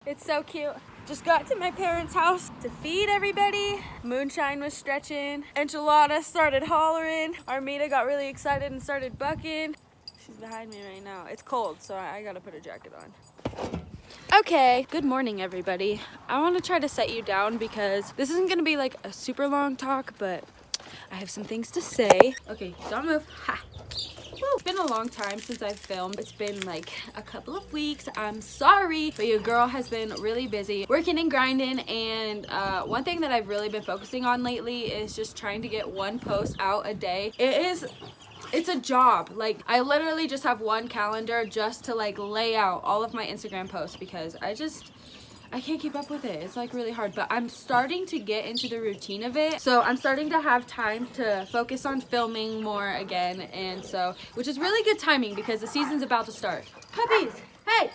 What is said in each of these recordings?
It's so cute. Just got to my parents' house to feed everybody. Moonshine was stretching. Enchilada started hollering. Armida got really excited and started bucking. She's behind me right now. It's cold, so I gotta put a jacket on. Okay, good morning everybody. I want to try to set you down because this isn't gonna be like a super long talk, but I have some things to say. Okay, don't move. Ha. Woo. It's been a long time since I've filmed. It's been like a couple of weeks. I'm sorry, but your girl has been really busy working and grinding, and one thing that I've really been focusing on lately is just trying to get one post out a day. It's a job. Like, I literally just have one calendar just to like lay out all of my Instagram posts because I can't keep up with it. It's like really hard, but I'm starting to get into the routine of it. So I'm starting to have time to focus on filming more again. And so, which is really good timing because the season's about to start. Puppies, hey!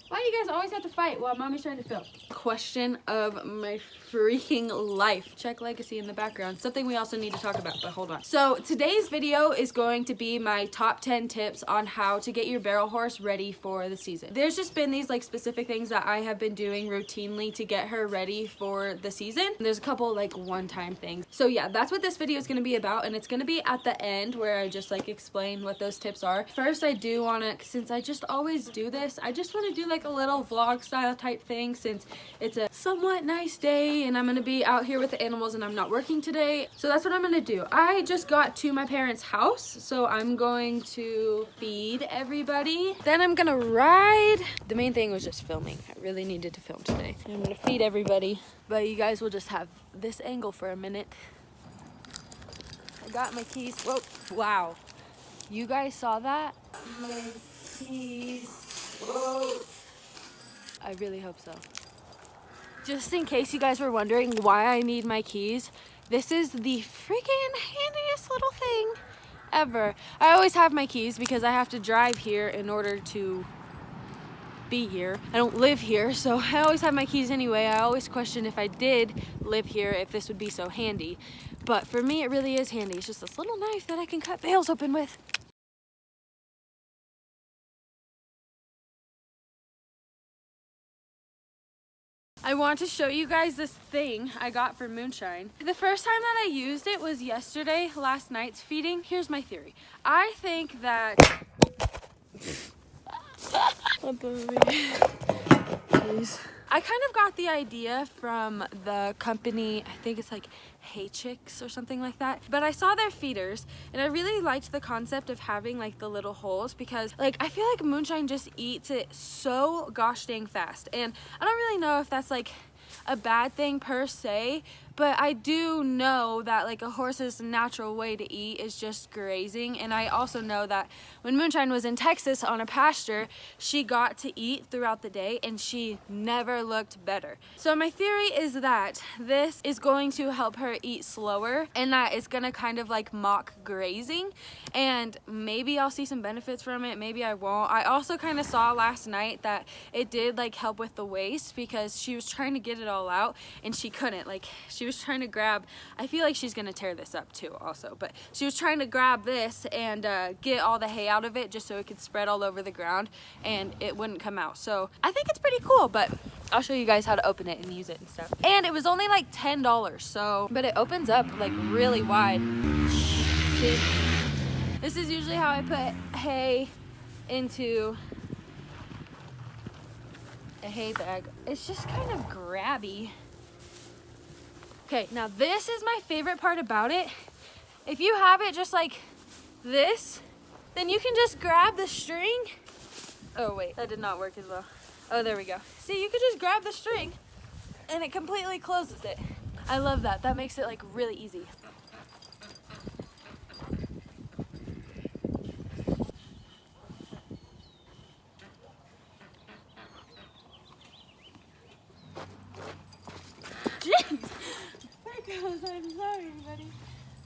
Why do you guys always have to fight while mommy's trying to film? Question of my freaking life. Check legacy in the background. Something we also need to talk about, but hold on. So today's video is going to be my top 10 tips on how to get your barrel horse ready for the season. There's just been these like specific things that I have been doing routinely to get her ready for the season. There's a couple like one-time things. So yeah, that's what this video is going to be about, and it's going to be at the end where I just like explain what those tips are. First, I do want to, since I just always do this, I just want to do like a little vlog style type thing since it's a somewhat nice day and I'm gonna be out here with the animals and I'm not working today. So that's what I'm gonna do. I just got to my parents' house, so I'm going to feed everybody. Then I'm gonna ride. The main thing was just filming. I really needed to film today. I'm gonna feed everybody, but you guys will just have this angle for a minute. I got my keys. Whoa, wow. You guys saw that? My keys. Whoa. I really hope so. Just in case you guys were wondering why I need my keys, this is the freaking handiest little thing ever. I always have my keys because I have to drive here in order to be here. I don't live here, so I always have my keys anyway. I always question if I did live here if this would be so handy. But for me, it really is handy. It's just this little knife that I can cut bales open with. I want to show you guys this thing I got for Moonshine. The first time that I used it was yesterday, last night's feeding. Here's my theory. I think that... Please. I kind of got the idea from the company, I think it's like Hey Chicks or something like that, but I saw their feeders and I really liked the concept of having like the little holes because like I feel like Moonshine just eats it so gosh dang fast, and I don't really know if that's like a bad thing per se, but I do know that like a horse's natural way to eat is just grazing, and I also know that when Moonshine was in Texas on a pasture, she got to eat throughout the day and she never looked better. So my theory is that this is going to help her eat slower and that it's gonna kind of like mock grazing, and maybe I'll see some benefits from it, maybe I won't. I also kind of saw last night that it did like help with the waist because she was trying to get it all out and she couldn't. Like she was trying to grab, I feel like she's gonna tear this up too also, but she was trying to grab this and get all the hay out of it just so it could spread all over the ground and it wouldn't come out. So I think it's pretty cool, but I'll show you guys how to open it and use it and stuff. And it was only like $10, so, but it opens up like really wide. See? This is usually how I put hay into a hay bag. It's just kind of grabby. Okay, now this is my favorite part about it. If you have it just like this, then you can just grab the string. Oh wait, that did not work as well. Oh, there we go. See, you can just grab the string and it completely closes it. I love that. That makes it like really easy. Jeez! There goes. I'm sorry, buddy.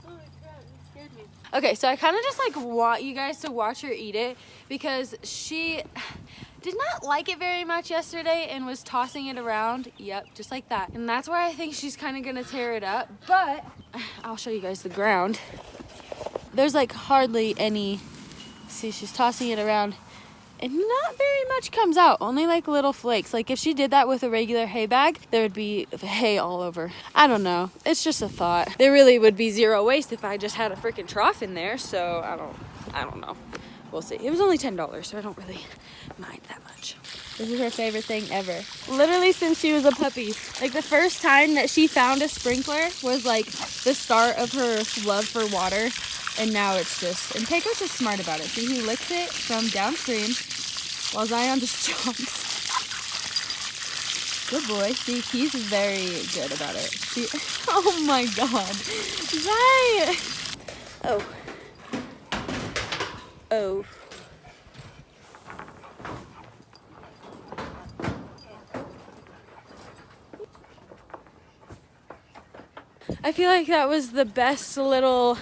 Oh my god, you scared me. Okay, so I kind of just like want you guys to watch her eat it because she did not like it very much yesterday and was tossing it around. Yep, just like that. And that's where I think she's kind of gonna tear it up, but I'll show you guys the ground. There's like hardly any, see, she's tossing it around and not very much comes out, only like little flakes. Like if she did that with a regular hay bag, there would be hay all over. I don't know, it's just a thought. There really would be zero waste if I just had a freaking trough in there, so I don't know. We'll see. It was only $10, so I don't really mind that much. This is her favorite thing ever. Literally since she was a puppy. Like the first time that she found a sprinkler was like the start of her love for water. And now it's just, and Keiko's just smart about it. See, he licks it from downstream while Zion just jumps. Good boy. See, he's very good about it. See, oh my God. Zion. Oh. Oh. I feel like that was the best little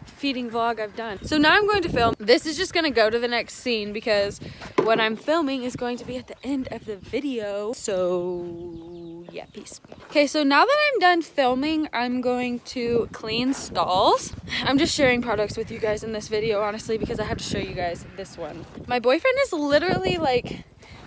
feeding vlog I've done. So now I'm going to film. This is just gonna go to the next scene because what I'm filming is going to be at the end of the video. So yeah, peace. Okay, so now that I'm done filming, I'm going to clean stalls. I'm just sharing products with you guys in this video, honestly, because I have to show you guys this one. My boyfriend is literally like,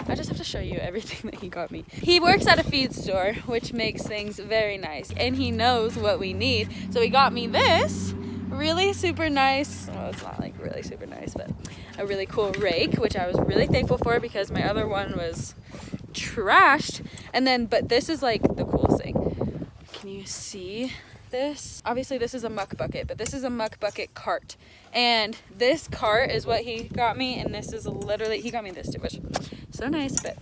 I just have to show you everything that he got me. He works at a feed store, which makes things very nice, and he knows what we need. So he got me this really super nice, well, it's not like really super nice, but a really cool rake, which I was really thankful for because my other one was trashed. And then, but this is like the coolest thing. Can you see this? Obviously this is a muck bucket, but this is a muck bucket cart. And this cart is what he got me, and this is literally, he got me this too, which is so nice, but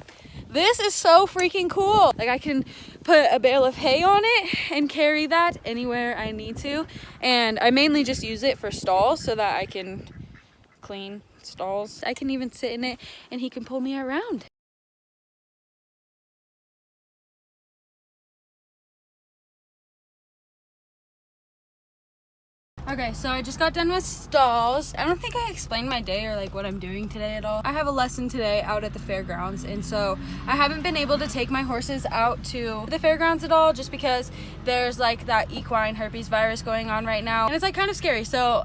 this is so freaking cool. Like I can put a bale of hay on it and carry that anywhere I need to. And I mainly just use it for stalls so that I can clean stalls. I can even sit in it and he can pull me around. Okay, so I just got done with stalls. I don't think I explained my day or like what I'm doing today at all. I have a lesson today out at the fairgrounds, and so I haven't been able to take my horses out to the fairgrounds at all just because there's like that equine herpes virus going on right now, and it's like kind of scary. So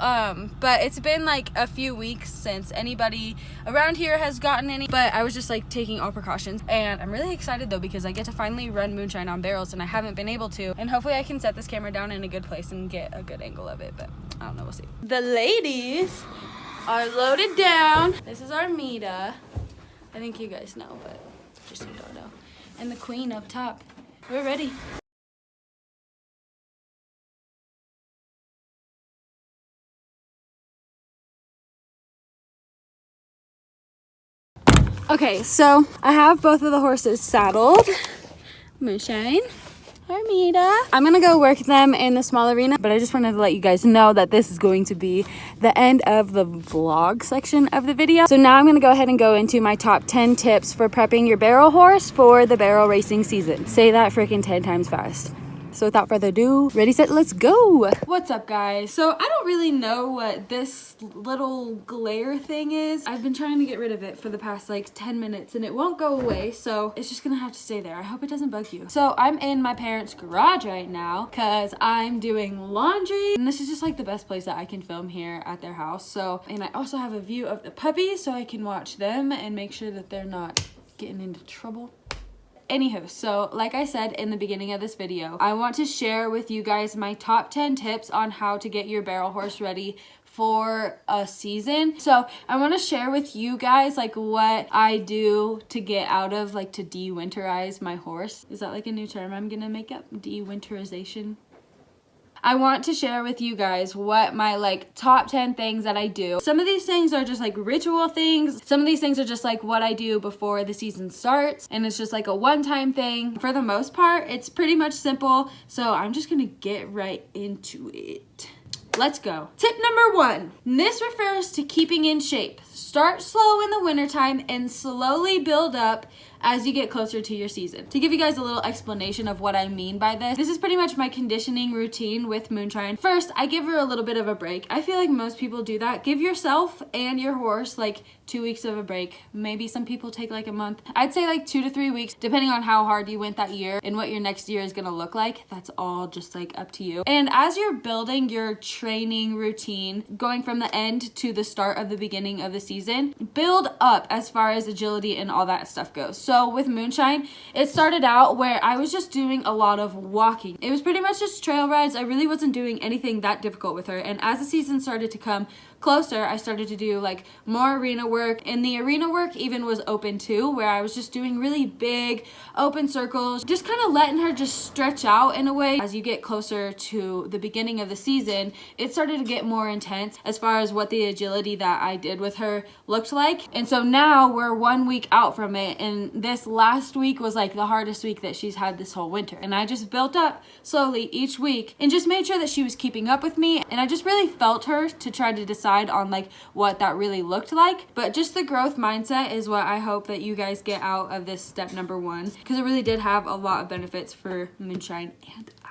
but it's been like a few weeks since anybody around here has gotten any, but I was just like taking all precautions, and I'm really excited though because I get to finally run moonshine on barrels, and I haven't been able to, and hopefully I can set this camera down in a good place and get a good angle of it, but I don't know, we'll see. The ladies are loaded down. This is our Mita. I think you guys know, but just so you don't know. And the queen up top. We're ready. Okay, so I have both of the horses saddled. Moonshine. Armida. I'm gonna go work them in the small arena, but I just wanted to let you guys know that this is going to be the end of the vlog section of the video. So now I'm gonna go ahead and go into my top 10 tips for prepping your barrel horse for the barrel racing season. Say that freaking 10 times fast. So without further ado, ready, set, let's go. What's up, guys? So I don't really know what this little glare thing is. I've been trying to get rid of it for the past like 10 minutes and it won't go away. So it's just gonna have to stay there. I hope it doesn't bug you. So I'm in my parents' garage right now because I'm doing laundry. And this is just like the best place that I can film here at their house. So, and I also have a view of the puppies so I can watch them and make sure that they're not getting into trouble. Anywho, so like I said in the beginning of this video, I want to share with you guys my top 10 tips on how to get your barrel horse ready for a season. So I want to share with you guys like what I do to get out of like to de-winterize my horse. Is that like a new term I'm gonna make up? De-winterization? I want to share with you guys what my like top 10 things that I do. Some of these things are just like ritual things. Some of these things are just like what I do before the season starts, and it's just like a one-time thing. For the most part, it's pretty much simple. So I'm just gonna get right into it. Let's go. Tip number 1. This refers to keeping in shape. Start slow in the wintertime and slowly build up as you get closer to your season. To give you guys a little explanation of what I mean by this is pretty much my conditioning routine with Moonshine. First, I give her a little bit of a break. I feel like most people do that. Give yourself and your horse like 2 weeks of a break. Maybe some people take like a month. I'd say like 2 to 3 weeks, depending on how hard you went that year and what your next year is gonna look like. That's all just like up to you. And as you're building your training routine, going from the end to the start of the beginning of the season, build up as far as agility and all that stuff goes. So with Moonshine, it started out where I was just doing a lot of walking. It was pretty much just trail rides. I really wasn't doing anything that difficult with her. And as the season started to come closer, I started to do like more arena work, and the arena work even was open too, where I was just doing really big open circles, just kind of letting her just stretch out in a way. As you get closer to the beginning of the season, it started to get more intense as far as what the agility that I did with her looked like. And so now we're 1 week out from it, and this last week was like the hardest week that she's had this whole winter. And I just built up slowly each week and just made sure that she was keeping up with me, and I just really felt her to try to decide on like what that really looked like. But just the growth mindset is what I hope that you guys get out of this step number 1, because it really did have a lot of benefits for Moonshine and I.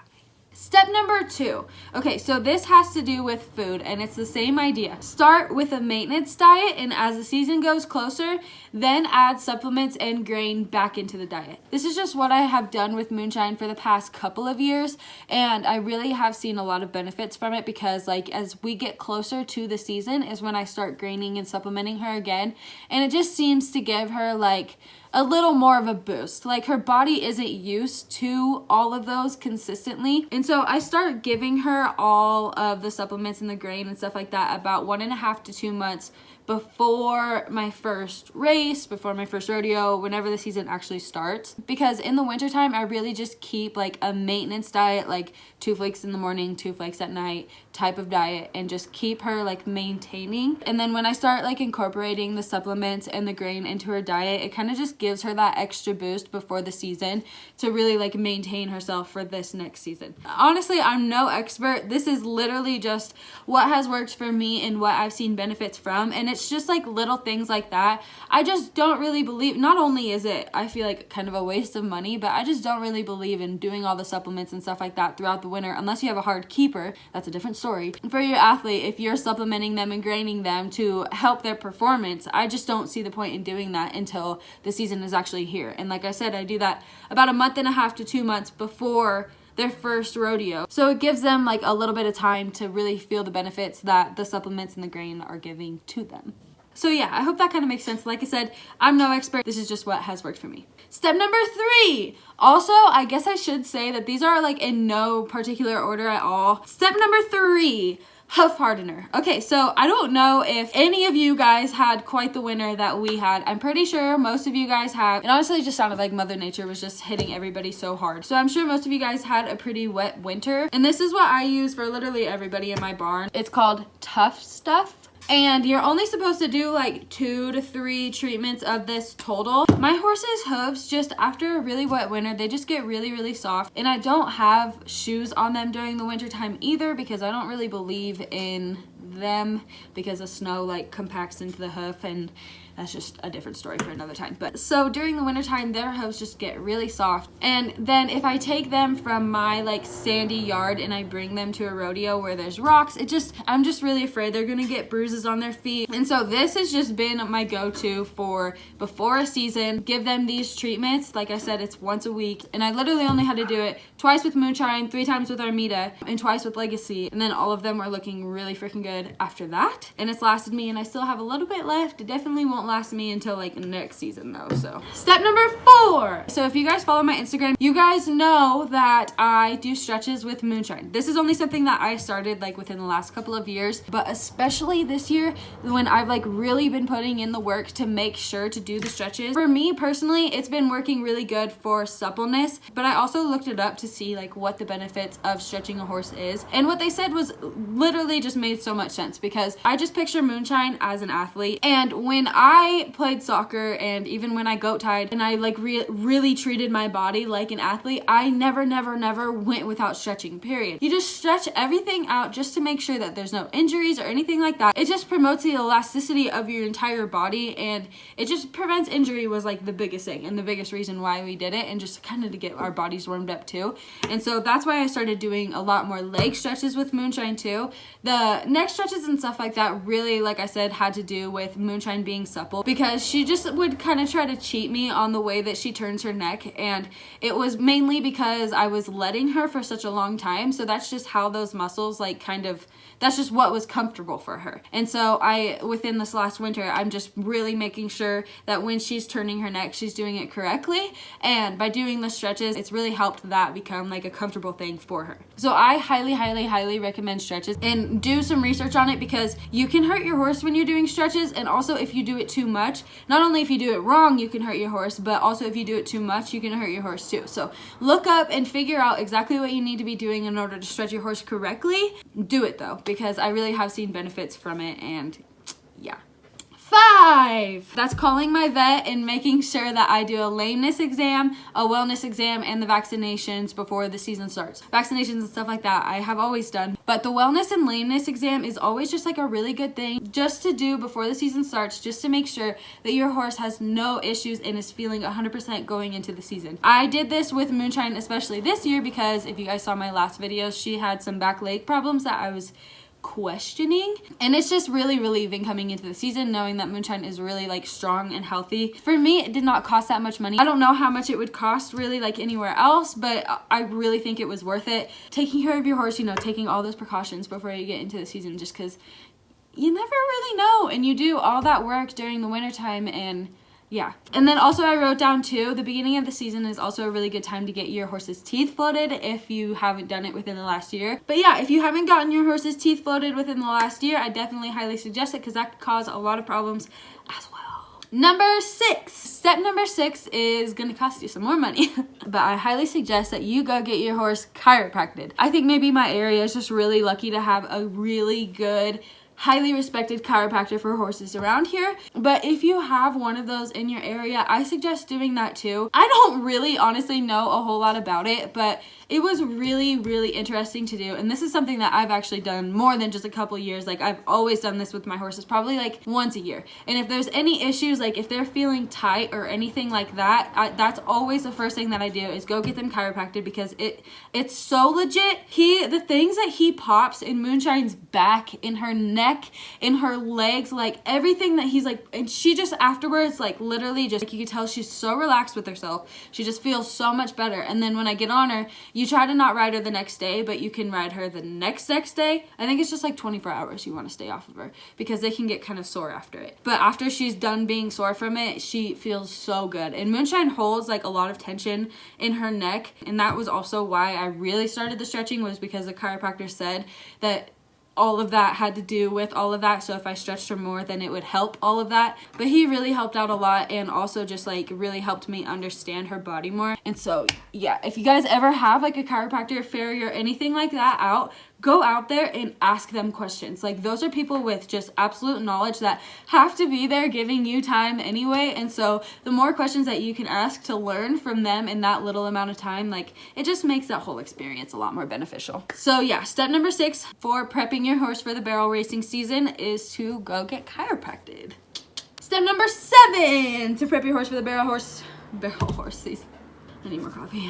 Step number 2. Okay, so this has to do with food, and it's the same idea. Start with a maintenance diet, and as the season goes closer, then add supplements and grain back into the diet. This is just what I have done with Moonshine for the past couple of years, and I really have seen a lot of benefits from it, because like as we get closer to the season is when I start graining and supplementing her again, and it just seems to give her like a little more of a boost. Like her body isn't used to all of those consistently. And so I start giving her all of the supplements and the grain and stuff like that about 1.5 to 2 months before my first race, before my first rodeo, whenever the season actually starts. Because in the wintertime, I really just keep like a maintenance diet, like 2 flakes in the morning, 2 flakes at night type of diet, and just keep her like maintaining. And then when I start like incorporating the supplements and the grain into her diet, it kind of just gives her that extra boost before the season to really like maintain herself for this next season. Honestly, I'm no expert. This is literally just what has worked for me and what I've seen benefits from, and it's just like little things like that. I just don't really believe, not only is it, I feel like kind of a waste of money, but I just don't really believe in doing all the supplements and stuff like that throughout the winter unless you have a hard keeper. That's a different story. And for your athlete, if you're supplementing them and graining them to help their performance, I just don't see the point in doing that until the season is actually here. And like I said, I do that about 1.5 to 2 months before their first rodeo. So it gives them like a little bit of time to really feel the benefits that the supplements and the grain are giving to them. So yeah, I hope that kind of makes sense. Like I said, I'm no expert. This is just what has worked for me. Step number 3. Also, I guess I should say that these are like in no particular order at all. Step number 3. Hoof hardener. Okay, so I don't know if any of you guys had quite the winter that we had. I'm pretty sure most of you guys have. It honestly just sounded like Mother Nature was just hitting everybody so hard. So I'm sure most of you guys had a pretty wet winter. And this is what I use for literally everybody in my barn. It's called Tough Stuff. And you're only supposed to do like 2 to 3 treatments of this total. My horse's hooves, just after a really wet winter, they just get really, really soft. And I don't have shoes on them during the winter time either, because I don't really believe in them, because the snow like compacts into the hoof, and that's just a different story for another time. But so during the wintertime, their hooves just get really soft. And then if I take them from my like sandy yard and I bring them to a rodeo where there's rocks, I'm just really afraid they're gonna get bruises on their feet. And so this has just been my go-to for before a season. Give them these treatments. Like I said, it's once a week. And I literally only had to do it twice with Moonshine, 3 times with Armida, and twice with Legacy. And then all of them were looking really freaking good after that. And it's lasted me, and I still have a little bit left. It definitely won't last me until like next season though. So step number 4. So if you guys follow my Instagram, you guys know that I do stretches with Moonshine. This is only something that I started like within the last couple of years, but especially this year when I've like really been putting in the work to make sure to do the stretches. For me personally, it's been working really good for suppleness, but I also looked it up to see like what the benefits of stretching a horse is, and what they said was literally just made so much sense, because I just picture Moonshine as an athlete, and when I I played soccer, and even when I goat tied and I like really treated my body like an athlete, I never went without stretching, period. You just stretch everything out just to make sure that there's no injuries or anything like that. It just promotes the elasticity of your entire body, and it just prevents injury was like the biggest thing and the biggest reason why we did it, and just kind of to get our bodies warmed up too. And so that's why I started doing a lot more leg stretches with Moonshine too. The neck stretches and stuff like that really, like I said, had to do with Moonshine being supple, because she just would kind of try to cheat me on the way that she turns her neck, and it was mainly because I was letting her for such a long time. So that's just how those muscles like kind of, that's just what was comfortable for her. And so within this last winter, I'm just really making sure that when she's turning her neck, she's doing it correctly. And by doing the stretches, it's really helped that become like a comfortable thing for her. So I highly recommend stretches, and do some research on it, because you can hurt your horse when you're doing stretches. And also if you do it too much, not only if you do it wrong, you can hurt your horse, but also if you do it too much, you can hurt your horse too. So look up and figure out exactly what you need to be doing in order to stretch your horse correctly. Do it though, because I really have seen benefits from it. And yeah. 5, that's calling my vet and making sure that I do a lameness exam, a wellness exam, and the vaccinations before the season starts. Vaccinations and stuff like that I have always done, but the wellness and lameness exam is always just like a really good thing just to do before the season starts, just to make sure that your horse has no issues and is feeling 100% going into the season. I did this with Moonshine especially this year, because if you guys saw my last videos, she had some back leg problems that I was questioning, and it's just really relieving coming into the season knowing that Moonshine is really like strong and healthy. For me, it did not cost that much money. I don't know how much it would cost really like anywhere else, but I really think it was worth it. Taking care of your horse, you know, taking all those precautions before you get into the season, just because you never really know, and you do all that work during the winter time. And yeah. And then also I wrote down too, the beginning of the season is also a really good time to get your horse's teeth floated if you haven't done it within the last year. But yeah, if you haven't gotten your horse's teeth floated within the last year, I definitely highly suggest it, because that could cause a lot of problems as well. Number 6. Step number 6 is going to cost you some more money. But I highly suggest that you go get your horse chiropracted. I think maybe my area is just really lucky to have a really good, highly respected chiropractor for horses around here. But if you have one of those in your area, I suggest doing that too. I don't really honestly know a whole lot about it, but it was really interesting to do. And this is something that I've actually done more than just a couple years. Like I've always done this with my horses, probably like once a year. And if there's any issues, like if they're feeling tight or anything like that, that's always the first thing that I do, is go get them chiropracted, because it's so legit. The things that he pops in Moonshine's back, in her neck, in her legs, like everything that he's like, and she just afterwards, like literally just, like you could tell she's so relaxed with herself. She just feels so much better. And then when I get on her, you try to not ride her the next day, but you can ride her the next day. I think it's just like 24 hours you want to stay off of her, because they can get kind of sore after it. But after she's done being sore from it, she feels so good. And Moonshine holds like a lot of tension in her neck, and that was also why I really started the stretching, was because the chiropractor said that all of that had to do with all of that. So if I stretched her more, then it would help all of that. But he really helped out a lot, and also just like really helped me understand her body more. And so yeah, if you guys ever have like a chiropractor, farrier, anything like that out, go out there and ask them questions. Like those are people with just absolute knowledge that have to be there giving you time anyway. And so the more questions that you can ask to learn from them in that little amount of time, like it just makes that whole experience a lot more beneficial. So yeah, step number 6 for prepping your horse for the barrel racing season is to go get chiropracted. Step number 7 to prep your horse for the barrel horse season. I need more coffee.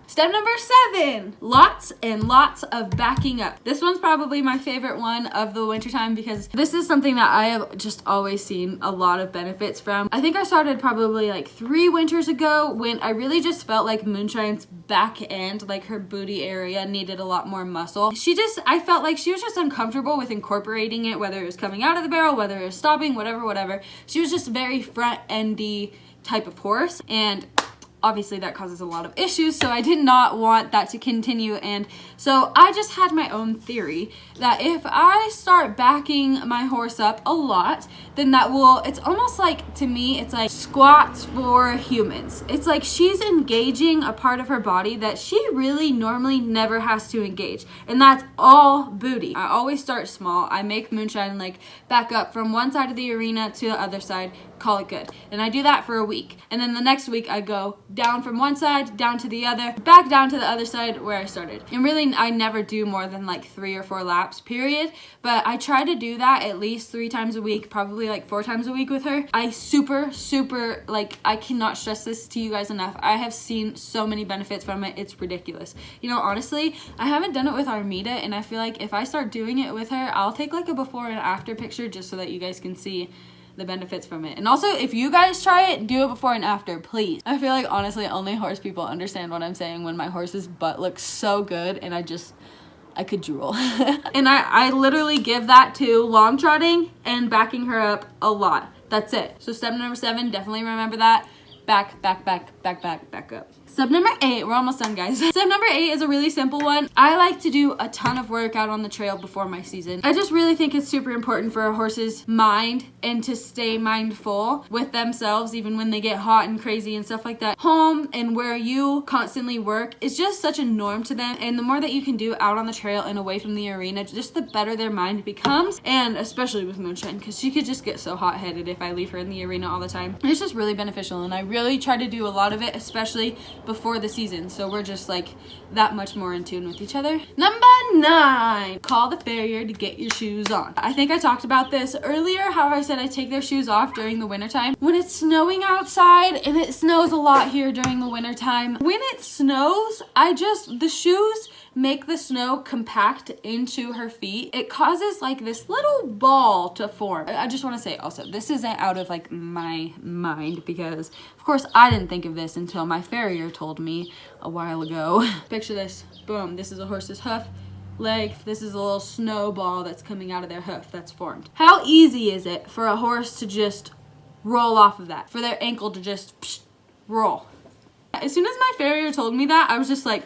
Step number 7, lots and lots of backing up. This one's probably my favorite one of the wintertime, because this is something that I have just always seen a lot of benefits from. I think I started probably like 3 winters ago, when I really just felt like Moonshine's back end, like her booty area, needed a lot more muscle. I felt like she was just uncomfortable with incorporating it, whether it was coming out of the barrel, whether it was stopping, whatever. She was just very front-endy type of horse, and obviously that causes a lot of issues, so I did not want that to continue. And so I just had my own theory that if I start backing my horse up a lot, then it's almost like, to me, it's like squats for humans. It's like she's engaging a part of her body that she really normally never has to engage, and that's all booty. I always start small. I make Moonshine like back up from one side of the arena to the other side call it good. And I do that for a week. And then the next week I go down from one side, down to the other, back down to the other side where I started. And really, I never do more than like 3 or 4 laps, period. But I try to do that at least 3 times a week, probably like 4 times a week with her. I super, like, I cannot stress this to you guys enough. I have seen so many benefits from it. It's ridiculous. You know, honestly, I haven't done it with Armida, and I feel like if I start doing it with her, I'll take like a before and after picture just so that you guys can see the benefits from it. And also, if you guys try it, do it before and after, please. I feel like honestly only horse people understand what I'm saying when my horse's butt looks so good and I could drool. And I literally give that to long trotting and backing her up a lot. That's it. So step number 7, definitely remember that. Back up. Step number 8, we're almost done, guys. Step number 8 is a really simple one. I like to do a ton of work out on the trail before my season. I just really think it's super important for a horse's mind and to stay mindful with themselves even when they get hot and crazy and stuff like that. Home and where you constantly work is just such a norm to them, and the more that you can do out on the trail and away from the arena, just the better their mind becomes. And especially with Moonshine, because she could just get so hot-headed if I leave her in the arena all the time. It's just really beneficial, and I really try to do a lot of it, especially before the season, so we're just like that much more in tune with each other. Number 9, call the farrier to get your shoes on. I think I talked about this earlier, how I said I take their shoes off during the wintertime. When it's snowing outside, and it snows a lot here during the wintertime, when it snows, the shoes make the snow compact into her feet. It causes like this little ball to form. I just want to say also, this isn't out of like my mind, because of course I didn't think of this until my farrier told me a while ago. Picture this. Boom. This is a horse's hoof, leg. This is a little snowball that's coming out of their hoof that's formed. How easy is it for a horse to just roll off of that? For their ankle to just roll? As soon as my farrier told me that, I was just like,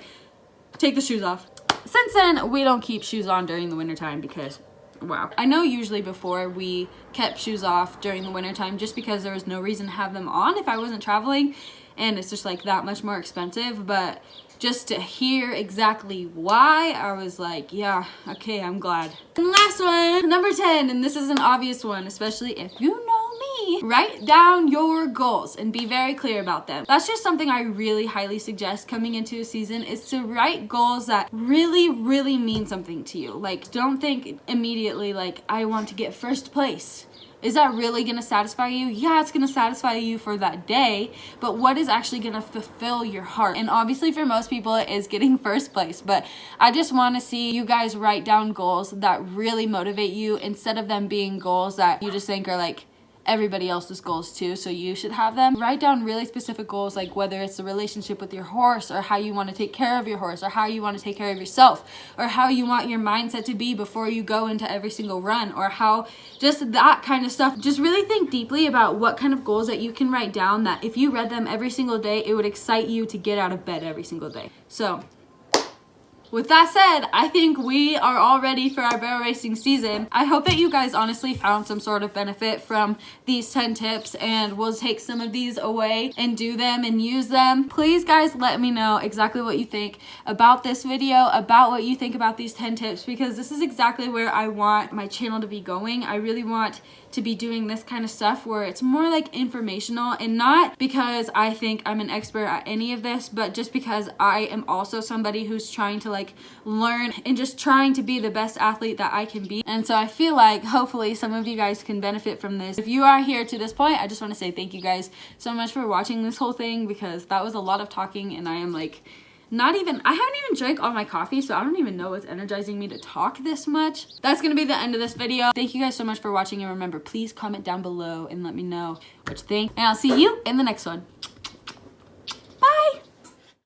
take the shoes off. Since then, we don't keep shoes on during the wintertime because, wow. I know usually before we kept shoes off during the wintertime just because there was no reason to have them on if I wasn't traveling, and it's just like that much more expensive. But just to hear exactly why, I was like, yeah, okay, I'm glad. And last one, number 10, and this is an obvious one, especially if you know me. Write down your goals and be very clear about them. That's just something I really highly suggest coming into a season, is to write goals that really, really mean something to you. Like, don't think immediately like, I want to get first place. Is that really going to satisfy you? Yeah, it's going to satisfy you for that day, but what is actually going to fulfill your heart? And obviously for most people it is getting first place, but I just want to see you guys write down goals that really motivate you, instead of them being goals that you just think are like everybody else's goals too, so you should have them. Write down really specific goals, like whether it's the relationship with your horse, or how you want to take care of your horse, or how you want to take care of yourself, or how you want your mindset to be before you go into every single run, or how, just that kind of stuff. Just really think deeply about what kind of goals that you can write down, that if you read them every single day, it would excite you to get out of bed every single day. So with that said, I think we are all ready for our barrel racing season. I hope that you guys honestly found some sort of benefit from these 10 tips, and we'll take some of these away and do them and use them. Please guys, let me know exactly what you think about this video, about what you think about these 10 tips, because this is exactly where I want my channel to be going. I really want to be doing this kind of stuff where it's more like informational, and not because I think I'm an expert at any of this, but just because I am also somebody who's trying to like learn and just trying to be the best athlete that I can be. And so I feel like hopefully some of you guys can benefit from this. If you are here to this point, I just want to say thank you guys so much for watching this whole thing, because that was a lot of talking, and I am like I haven't even drank all my coffee, so I don't even know what's energizing me to talk this much. That's gonna be the end of this video. Thank you guys so much for watching, and remember, please comment down below and let me know what you think, and I'll see you in the next one.